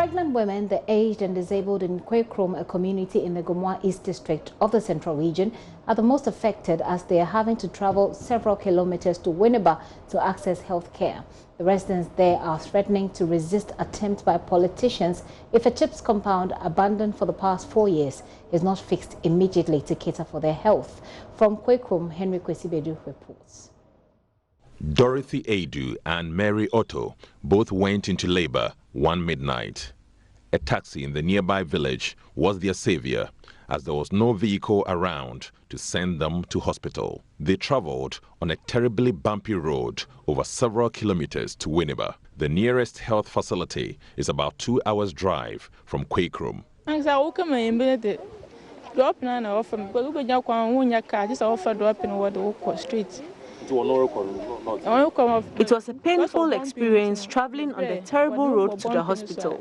Pregnant women, the aged and disabled in Kweikrom, a community in the Gomoa East District of the Central Region, are the most affected as they are having to travel several kilometers to Winneba to access health care. The residents there are threatening to resist attempts by politicians if a CHIPS compound abandoned for the past 4 years is not fixed immediately to cater for their health. From Kweikrom, Henry Kwesibedu reports. Dorothy Adu and Mary Otto both went into labor one midnight. A taxi in the nearby village was their savior, as there was no vehicle around to send them to hospital. They traveled on a terribly bumpy road over several kilometers to Winneba. The nearest health facility is about 2 hours' drive from Kweikrom. It was a painful experience traveling on the terrible road to the hospital.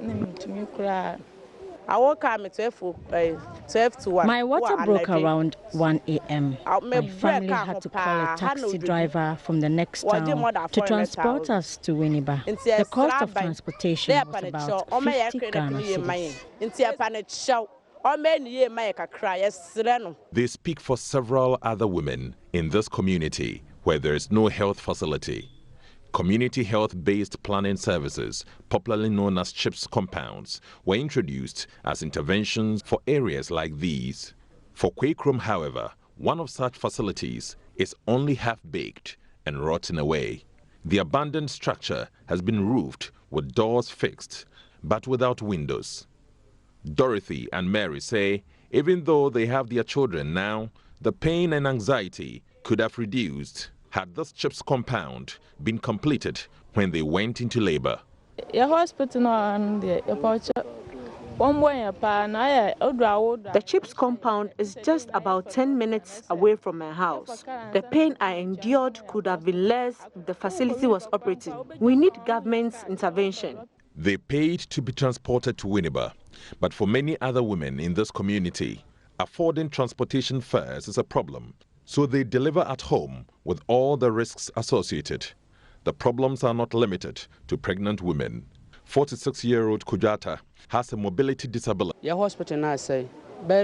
My water broke around 1 a.m. My family had to call a taxi driver from the next town to transport us to Winneba. The cost of transportation was about 50 Ghana cedis. They speak for several other women in this community where there is no health facility. Community health-based planning services, popularly known as CHIPS compounds, were introduced as interventions for areas like these. For Kweikrom, however, one of such facilities is only half-baked and rotting away. The abandoned structure has been roofed with doors fixed, but without windows. Dorothy and Mary say even though they have their children now, the pain and anxiety could have reduced had this CHIPS compound been completed when they went into labor. The CHIPS compound is just about 10 minutes away from my house. The pain I endured could have been less if the facility was operating. We need government's intervention. They paid to be transported to Winneba, but for many other women in this community, affording transportation fares is a problem. So they deliver at home with all the risks associated. The problems are not limited to pregnant women. 46-year-old Kujata has a mobility disability. The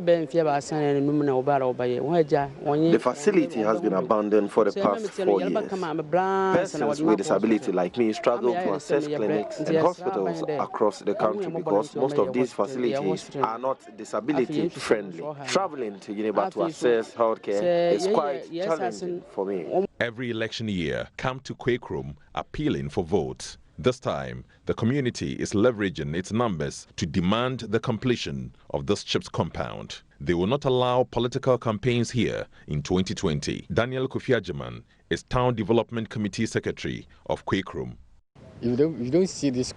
facility has been abandoned for the past 4 years. Persons with disability like me struggle to access clinics and hospitals across the country because most of these facilities are not disability friendly. Traveling to Winneba to access healthcare is quite challenging for me. Every election year, come to Kweikrom appealing for votes. This time, the community is leveraging its numbers to demand the completion of this CHIPS compound. They will not allow political campaigns here in 2020. Daniel Kofiajiman is Town Development Committee Secretary of Kweikrom. If you don't see this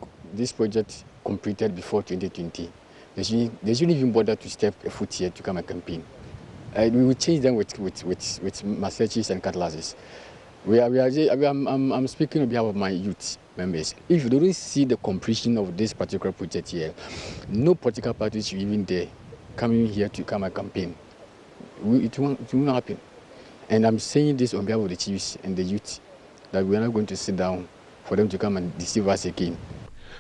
project completed before 2020, they shouldn't even bother to step a foot here to come and campaign. We will change them with machetes and cutlasses. I'm speaking on behalf of my youth members. If you don't see the completion of this particular project here, no political party should even dare coming here to come and campaign. It won't happen. And I'm saying this on behalf of the chiefs and the youth, that we are not going to sit down for them to come and deceive us again.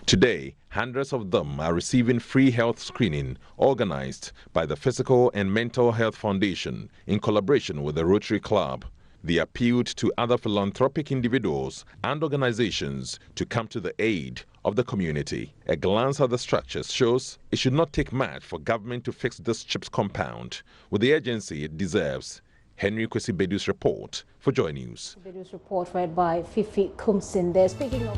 Today, hundreds of them are receiving free health screening organized by the Physical and Mental Health Foundation in collaboration with the Rotary Club. They appealed to other philanthropic individuals and organizations to come to the aid of the community. A glance at the structures shows it should not take much for government to fix this CHIPS compound with the urgency it deserves. Henry Kwesibedu's report for JoyNews. Kwesibedu's report read by Fifi Kumsin there. Speaking of